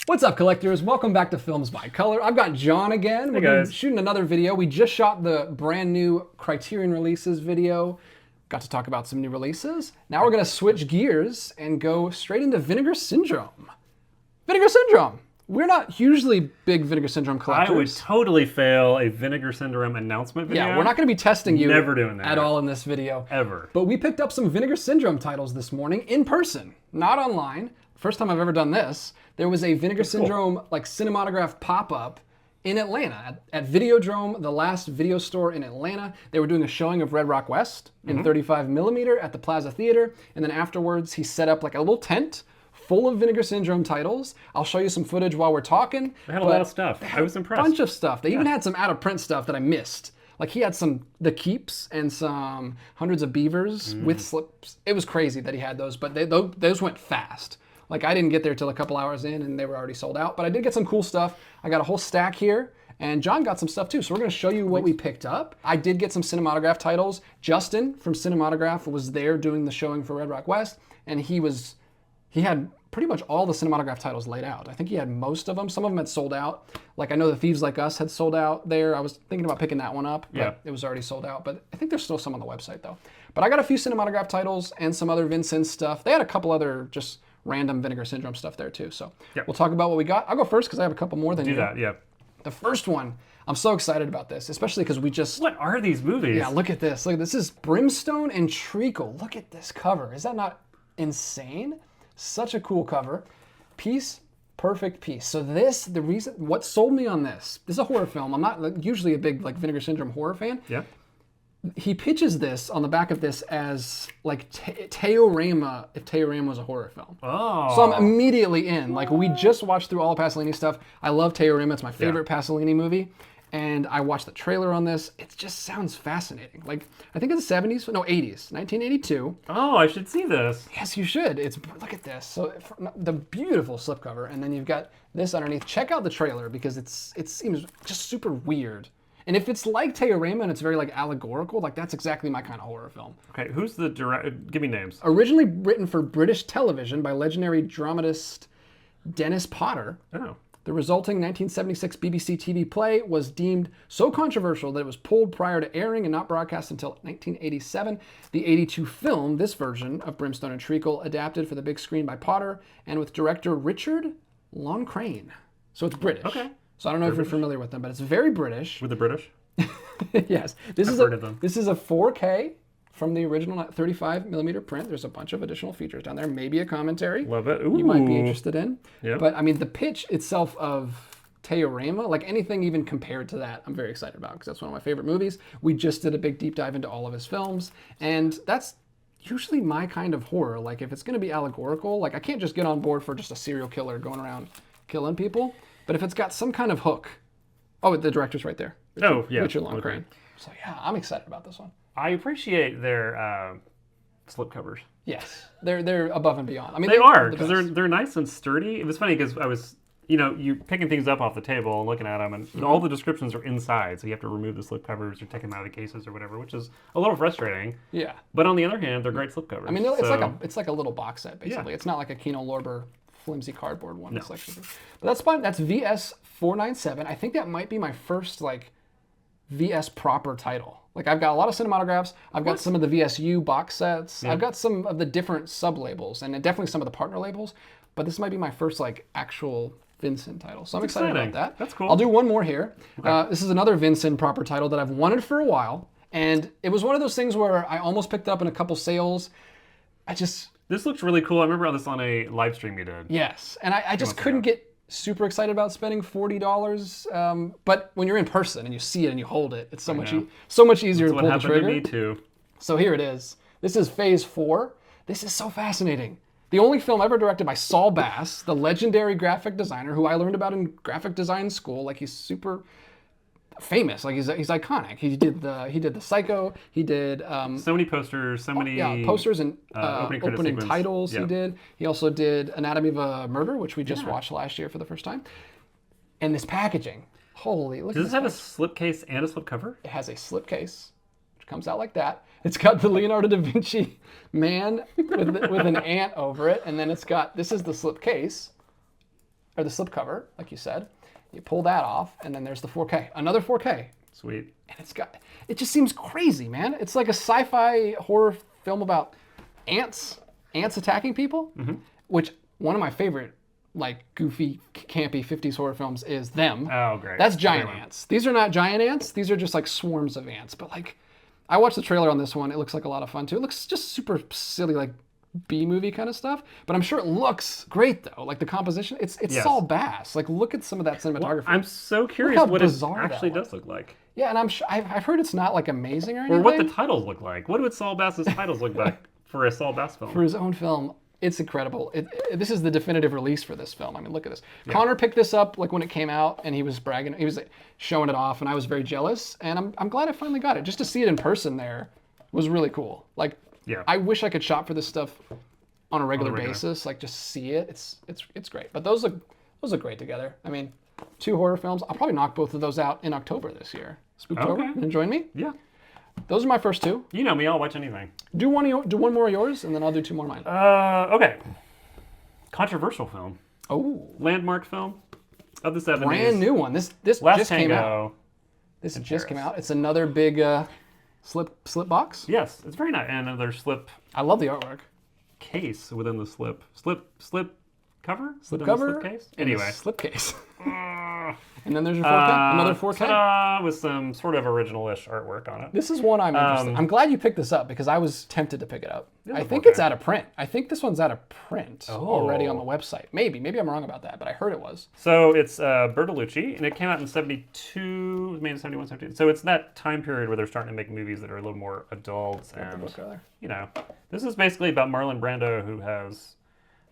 What's up, collectors? Welcome back to Films by Color. I've got John again. Hey guys. Shooting another video. We just shot the brand new Criterion releases video. Got to talk about some new releases. Now we're going to switch gears and go straight into Vinegar Syndrome. Vinegar Syndrome. We're not hugely big Vinegar Syndrome collectors. I would totally fail a Vinegar Syndrome announcement video. Yeah, we're not going to be testing you Never doing that. at all in this video. Ever. But we picked up some Vinegar Syndrome titles this morning in person, not online. First time I've ever done this. There was a Vinegar Syndrome like Cinematograph pop-up in Atlanta at Videodrome, the last video store in Atlanta. They were doing a showing of Red Rock West in 35mm at the Plaza Theater. And then afterwards, he set up like a little tent full of Vinegar Syndrome titles. I'll show you some footage while we're talking. They had a lot of stuff. I was impressed. A bunch of stuff. They even had some out-of-print stuff that I missed. Like he had some The Keeps and some Hundreds of Beavers with slips. It was crazy that he had those, but those went fast. Like I didn't get there till a couple hours in and they were already sold out, but I did get some cool stuff. I got a whole stack here and John got some stuff too. So we're gonna show you what we picked up. I did get some Cinematograph titles. Justin from Cinematograph was there doing the showing for Red Rock West and he had pretty much all the Cinematograph titles laid out. I think he had most of them. Some of them had sold out. Like I know The Thieves Like Us had sold out there. I was thinking about picking that one up, but it was already sold out. But I think there's still some on the website though. But I got a few Cinematograph titles and some other Vincent stuff. They had a couple other just random Vinegar Syndrome stuff there too. So we'll talk about what we got. I'll go first because I have a couple more than you. Do that, yeah. The first one, I'm so excited about this, especially because we just... What are these movies? Yeah, look at this. Look, this is Brimstone and Treacle. Look at this cover. Is that not insane? Such a cool cover. Piece, perfect piece. So what sold me on this is a horror film. I'm not usually a big like Vinegar Syndrome horror fan. Yeah. He pitches this on the back of this as like Teorama, if Teorama was a horror film. Oh. So I'm immediately in. Like we just watched through all of Pasolini stuff. I love Teorama. It's my favorite Pasolini movie. And I watched the trailer on this. It just sounds fascinating. Like I think it's the 70s, no 80s, 1982. Oh, I should see this. Yes, you should. Look at this. So the beautiful slipcover, and then you've got this underneath. Check out the trailer because it seems just super weird. And if it's like Teorama and it's very like allegorical, like that's exactly my kind of horror film. Okay, who's the director? Give me names. Originally written for British television by legendary dramatist Dennis Potter. Oh. The resulting 1976 BBC TV play was deemed so controversial that it was pulled prior to airing and not broadcast until 1987. The 82 film, this version of Brimstone and Treacle, adapted for the big screen by Potter and with director Richard Loncraine. So it's British. Okay. So I don't know if you're familiar with them, but it's very British. With the British? Yes. This I've heard of them. This is a 4K from the original 35mm print. There's a bunch of additional features down there. Maybe a commentary. Love it. Ooh. You might be interested in. Yep. But I mean, the pitch itself of Teorama, like anything even compared to that, I'm very excited about because that's one of my favorite movies. We just did a big deep dive into all of his films, and that's usually my kind of horror. Like if it's going to be allegorical, like I can't just get on board for just a serial killer going around killing people. But if it's got some kind of hook, the director's right there. Richard Loncraine. So yeah, I'm excited about this one. I appreciate their slipcovers. Yes, they're above and beyond. I mean, they are because they're nice and sturdy. It was funny because I was, you picking things up off the table and looking at them, and all the descriptions are inside, so you have to remove the slipcovers or take them out of the cases or whatever, which is a little frustrating. Yeah. But on the other hand, they're great slipcovers. I mean, it's like a little box set basically. Yeah. It's not like a Kino Lorber flimsy cardboard one. No. But that's fine. That's VS497. I think that might be my first like VS proper title. Like I've got a lot of Cinematographs. I've got some of the VSU box sets. Yeah. I've got some of the different sub labels and definitely some of the partner labels. But this might be my first like actual Vincent title. So I'm excited about that. That's cool. I'll do one more here. Okay. This is another Vincent proper title that I've wanted for a while. And it was one of those things where I almost picked up in a couple sales. This looks really cool. I remember this on a live stream you did. Yes, and I just couldn't get super excited about spending $40. But when you're in person and you see it and you hold it, it's so much easier to pull the trigger. That's what happened to me too. So here it is. This is Phase IV. This is so fascinating. The only film ever directed by Saul Bass, the legendary graphic designer who I learned about in graphic design school. Like he's super famous, like he's iconic. He did the Psycho. He did so many posters, posters and opening titles. Yeah. He did. He also did Anatomy of a Murder, which we just watched last year for the first time. And this packaging, holy! Look. Does this have a slipcase and a slipcover? It has a slipcase, which comes out like that. It's got the Leonardo da Vinci man with an ant over it, and then it's got this is the slipcase. or the slipcover, like you said. You pull that off, and then there's the 4K. Another 4K. Sweet. And it just seems crazy, man. It's like a sci-fi horror film about ants attacking people, which one of my favorite, like, goofy, campy 50s horror films is Them. Oh, great. That's giant ants. These are not giant ants. These are just like swarms of ants. But like, I watched the trailer on this one. It looks like a lot of fun too. It looks just super silly, like B-movie kind of stuff. But I'm sure it looks great though. Like the composition, it's Saul Bass. Like, look at some of that cinematography. I'm so curious what it actually does look like. Yeah, and I've heard it's not like amazing or anything. Or what the titles look like. What would Saul Bass's titles look like for a Saul Bass film? For his own film. It's incredible. This is the definitive release for this film. I mean, look at this. Yeah. Connor picked this up like when it came out, and he was bragging. He was showing it off, and I was very jealous. And I'm glad I finally got it. Just to see it in person there was really cool. Like, I wish I could shop for this stuff on a regular basis. Like, just see it. It's great. But those look great together. I mean, 2 horror films. I'll probably knock both of those out in October this year. Spooktober. Okay. You gonna join me? Yeah. Those are my first 2. You know me, I'll watch anything. Do one more of yours, and then I'll do 2 more of mine. Okay. Controversial film. Oh. Landmark film of the 70s. Brand new one. This Last just Tango came out. This just came out. It's another big slip box. Yes, it's very nice. And another slip. I love the artwork. Case within the slip. Slip cover? Slip cover. Slip case? Anyway. Slip case. And then there's your 4K. Another 4K. Ta-da, with some sort of original-ish artwork on it. This is one I'm interested in. I'm glad you picked this up because I was tempted to pick it up. I think 4K. it's out of print. I think this one's out of print already on the website. Maybe I'm wrong about that, but I heard it was. So it's Bertolucci, and it came out in 72, made in 71, 72. So it's that time period where they're starting to make movies that are a little more adult. And, you know, this is basically about Marlon Brando, who has...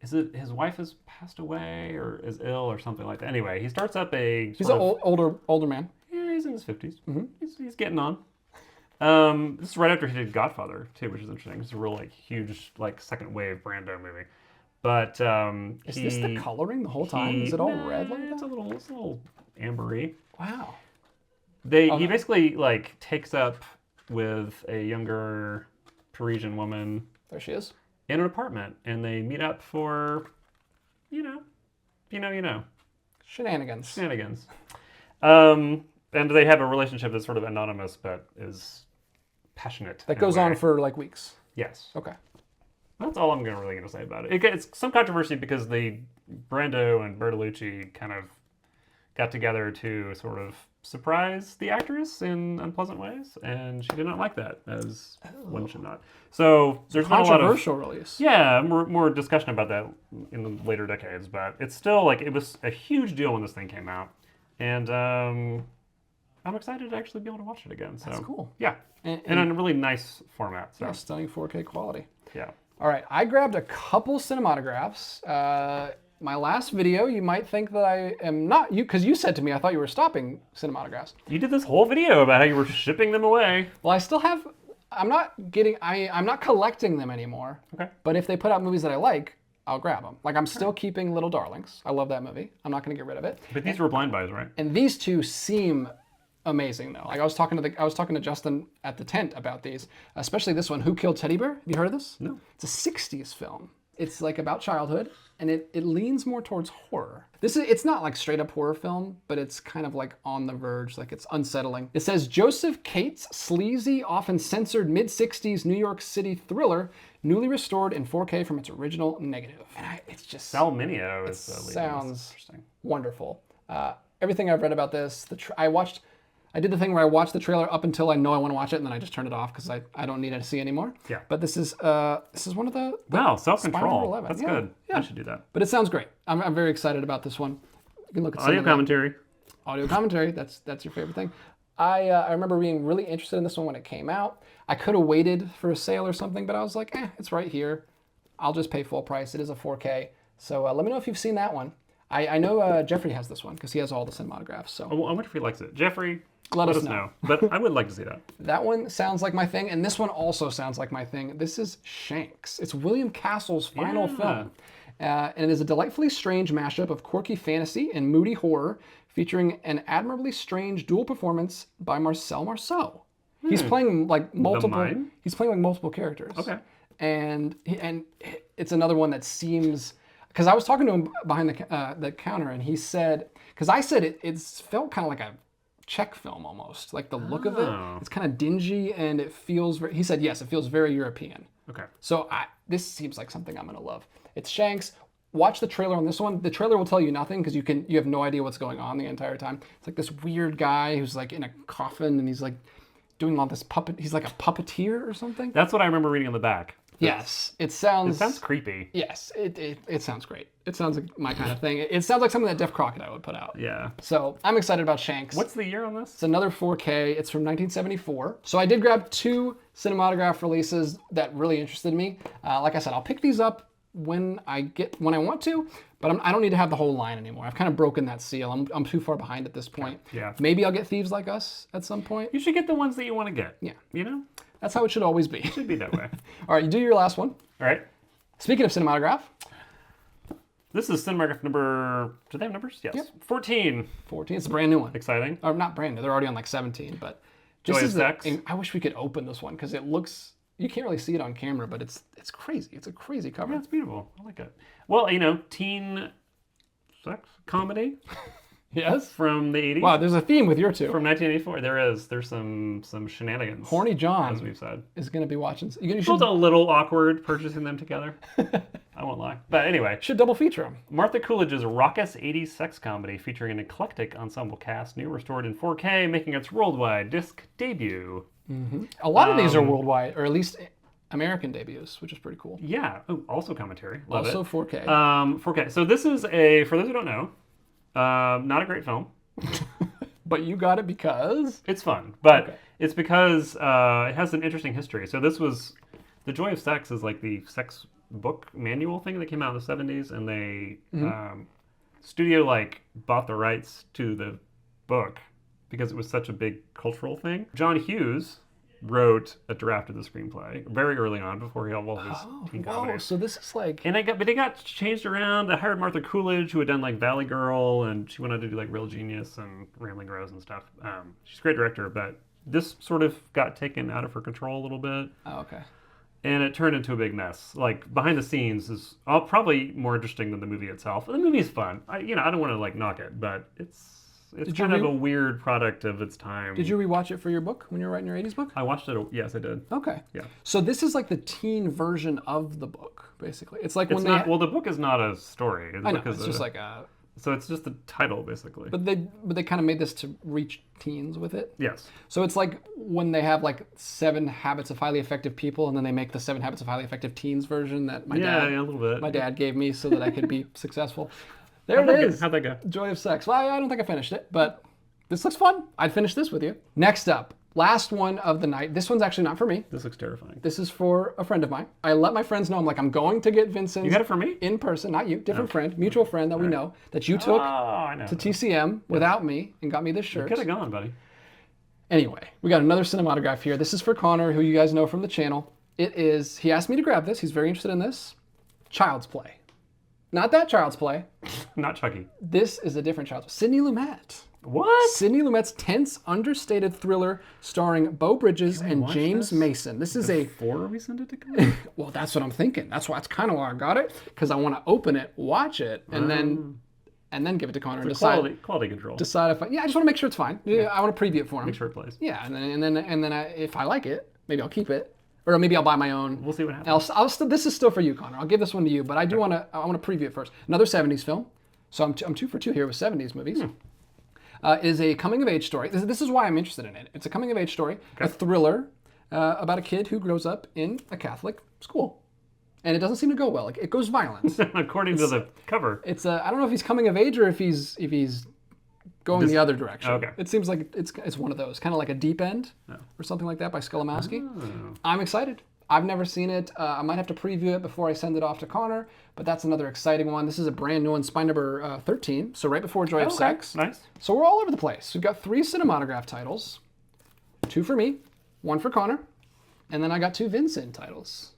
his wife has passed away or is ill or something like that. Anyway, he starts up He's an older man. Yeah, he's in his 50s. Mm-hmm. He's getting on. This is right after he did Godfather too, which is interesting. It's a real huge second wave Brando movie. But is this the coloring the whole time? Is it all red like that? It's a little ambery. Wow. He basically takes up with a younger Parisian woman. There she is. In an apartment, and they meet up for, you know. Shenanigans. And they have a relationship that's sort of anonymous, but is passionate. That goes on for weeks. Yes. Okay. That's all I'm really going to say about it. It's some controversy because Brando and Bertolucci kind of got together to sort of surprise the actress in unpleasant ways, and she did not like that, as one should not. So there's been a lot of controversial release. Yeah, more discussion about that in the later decades, but it's still it was a huge deal when this thing came out, and I'm excited to actually be able to watch it again. So that's cool. Yeah, and in a really nice format. So. Yeah, stunning 4K quality. Yeah. All right, I grabbed a couple cinematographs. My last video, you might think that I am not, because you said to me, I thought you were stopping cinematographs. You did this whole video about how you were shipping them away. Well, I still have, I'm not collecting them anymore. Okay. But if they put out movies that I like, I'll grab them. I'm still keeping Little Darlings. I love that movie. I'm not going to get rid of it. But these were blind buys, right? And these 2 seem amazing though. I was talking to Justin at the tent about these, especially this one, Who Killed Teddy Bear? Have you heard of this? No. It's a 60s film. It's about childhood, and it leans more towards horror. It's not straight up horror film, but it's kind of on the verge, it's unsettling. It says Joseph Cates' sleazy, often censored mid-60s New York City thriller, newly restored in 4K from its original negative. And it's just Sal Mineo is sounds wonderful. Everything I've read about this, I did the thing where I watched the trailer up until I know I want to watch it, and then I just turned it off because I don't need to see anymore. Yeah. But this is one of the self-control. That's good. Yeah. I should do that. But it sounds great. I'm very excited about this one. You can look at audio commentary. Audio commentary. That's your favorite thing. I remember being really interested in this one when it came out. I could have waited for a sale or something, but I was like, it's right here. I'll just pay full price. It is a 4K. So let me know if you've seen that one. I know Jeffrey has this one because he has all the cinematographs. So I wonder if he likes it. Jeffrey, let us know. But I would like to see that. That one sounds like my thing, and this one also sounds like my thing. This is Shanks. It's William Castle's final film. And it is a delightfully strange mashup of quirky fantasy and moody horror, featuring an admirably strange dual performance by Marcel Marceau. He's playing multiple. He's playing multiple characters. Okay. And it's another one that seems because I was talking to him behind the counter, and he said, because I said it felt kind of like a Czech film almost, like the look of it. It's kind of dingy, and it feels. He said yes, it feels very European. Okay. So this seems like something I'm gonna love. It's Shanks. Watch the trailer on this one. The trailer will tell you nothing because you have no idea what's going on the entire time. It's like this weird guy who's like in a coffin, and he's like doing all this puppet. He's like a puppeteer or something. That's what I remember reading on the back. Yes, it sounds creepy. Yes, it sounds great. It sounds like my kind of thing. It sounds like something that Def Crocodile would put out. Yeah. So I'm excited about Shanks. What's the year on this? It's another 4K. It's from 1974. So I did grab 2 Cinematograph releases that really interested me. Like I said, I'll pick these up when I want to, but I don't need to have the whole line anymore. I've kind of broken that seal. I'm too far behind at this point. Yeah. Maybe I'll get Thieves Like Us at some point. You should get the ones that you want to get. Yeah. You know? That's how it should always be. It should be that way. All right, you do your last one. All right. Speaking of Cinematograph. This is Cinematograph number... Do they have numbers? Yes. Yep. 14. 14. It's a brand new one. Exciting. Or not brand new. They're already on like 17, but Joy of Sex. I wish we could open this one because it looks... You can't really see it on camera, but it's crazy. It's a crazy cover. Yeah, it's beautiful. I like it. Well, teen sex comedy. Yes. From the 80s. Wow, there's a theme with your two. From 1984. There is. There's some shenanigans. Horny John, as we've said, is going to be watching. You It was a little awkward purchasing them together. I won't lie. But anyway. Should double feature them. Martha Coolidge's raucous 80s sex comedy featuring an eclectic ensemble cast, new restored in 4K, making its worldwide disc debut. Mm-hmm. A lot of these are worldwide, or at least American debuts, which is pretty cool. Yeah. Oh, also commentary. Love also it. 4K. 4K. So this is for those who don't know, not a great film. But you got it because? It's fun. But it's because it has an interesting history. So this was... The Joy of Sex is like the sex book manual thing that came out in the 70s. And they... studio bought the rights to the book because it was such a big cultural thing. John Hughes wrote a draft of the screenplay very early on before he had all his teen comedies. So this is like... And they got changed around. They hired Martha Coolidge, who had done Valley Girl, and she went on to do Real Genius and Rambling Rose and stuff. She's a great director, but this sort of got taken out of her control a little bit. Oh, okay. And it turned into a big mess. Behind the scenes is probably more interesting than the movie itself. The movie is fun. I don't want to knock it, but it's kind of a weird product of its time. Did you rewatch it for your book when you were writing your 80s book? I watched it. Yes, I did. Okay. Yeah. So this is the teen version of the book, basically. It's like it's not. Well, the book is not a story. I know. It's just like a... So it's just the title, basically. But they kind of made this to reach teens with it. Yes. So it's like when they have 7 habits of highly effective people, and then they make the 7 habits of highly effective teens version that my a little bit. My dad gave me so that I could be successful. There it is. How'd that go? Joy of Sex. Well, I don't think I finished it, but this looks fun. I'd finish this with you. Next up, last one of the night. This one's actually not for me. This looks terrifying. This is for a friend of mine. I let my friends know. I'm going to get Vincent's. You got it for me? In person, not you. Different friend, mutual friend that we know, that you took to TCM without me and got me this shirt. You could have gone, buddy. Anyway, we got another Cinematograph here. This is for Connor, who you guys know from the channel. He asked me to grab this. He's very interested in this. Child's Play. Not that Child's Play. Not Chucky. This is a different Child's Play. Sidney Lumet. What? Sidney Lumet's tense, understated thriller starring Beau Bridges and James Mason. This is before we send it to Connor? Well, that's what I'm thinking. That's kind of why I got it, because I want to open it, watch it, and then give it to Connor and decide quality control. Decide if I just want to make sure it's fine. Yeah, I want to preview it for him. Make sure it plays. Yeah, and then if I like it, maybe I'll keep it. Or maybe I'll buy my own. We'll see what happens. This is still for you, Connor. I'll give this one to you, but I want to preview it first. Another 70s film. So I'm 2 for 2 here with 70s movies. Is a coming-of-age story. This is why I'm interested in it. It's a coming-of-age story, a thriller about a kid who grows up in a Catholic school. And it doesn't seem to go well. It goes violent. According to the cover. It's I don't know if he's coming of age or if he's going the other direction. Okay. It seems like it's one of those, kind of like a Deep End or something like that by Skolimowski. Oh. I'm excited. I've never seen it. I might have to preview it before I send it off to Connor, but that's another exciting one. This is a brand new one, spine number 13, so right before Joy of Sex. Nice. So we're all over the place. We've got 3 Cinematograph titles, 2 for me, 1 for Connor, and then I got 2 Vincent titles.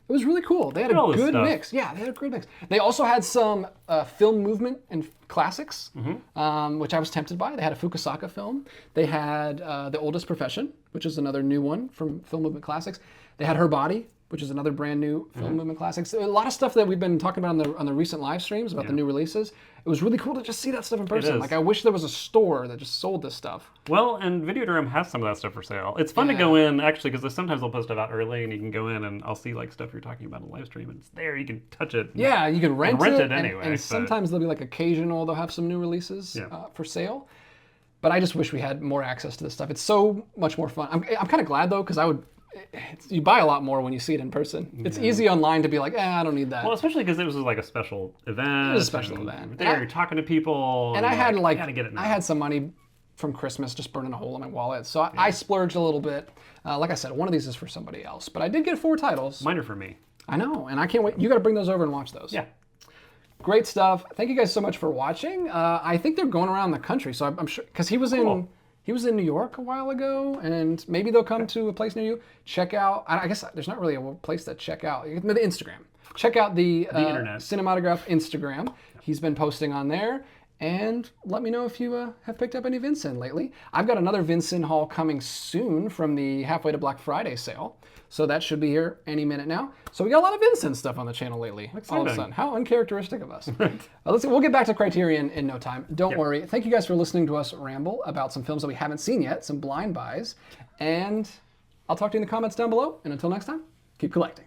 It was really cool. They had a good mix. Yeah, they had a great mix. They also had some film movement and classics, which I was tempted by. They had a Fukusaka film. They had The Oldest Profession, which is another new one from film movement classics. They had Her Body, which is another brand new film movement classic. So a lot of stuff that we've been talking about on the recent live streams about the new releases. It was really cool to just see that stuff in person. Like I wish there was a store that just sold this stuff. Well, and Videodrome has some of that stuff for sale. It's fun to go in actually because sometimes they'll post it out early, and you can go in and I'll see like stuff you're talking about on the live stream, and it's there. You can touch it. Yeah, you can rent it anyway. And sometimes there'll be like occasional. They'll have some new releases for sale. But I just wish we had more access to this stuff. It's so much more fun. I'm kind of glad though, because you buy a lot more when you see it in person. It's easy online to be like, I don't need that. Well, especially because it was like a special event. It was a special event. There, you're talking to people. And I had gotta get it now. I had some money from Christmas just burning a hole in my wallet, so I splurged a little bit. Like I said, one of these is for somebody else, but I did get 4 titles. Mine are for me. I know, and I can't wait. You got to bring those over and watch those. Yeah. Great stuff. Thank you guys so much for watching. I think they're going around the country, so I'm sure because he was in New York a while ago, and maybe they'll come to a place near you. Check out. I guess there's not really a place to check out. The Instagram. Check out the internet. Cinematograph Instagram. He's been posting on there. And let me know if you have picked up any Vincent lately. I've got another Vincent haul coming soon from the Halfway to Black Friday sale. So that should be here any minute now. So we got a lot of Vincent stuff on the channel lately. All of a sudden. How uncharacteristic of us. We'll get back to Criterion in no time. Don't worry. Thank you guys for listening to us ramble about some films that we haven't seen yet, some blind buys. And I'll talk to you in the comments down below. And until next time, keep collecting.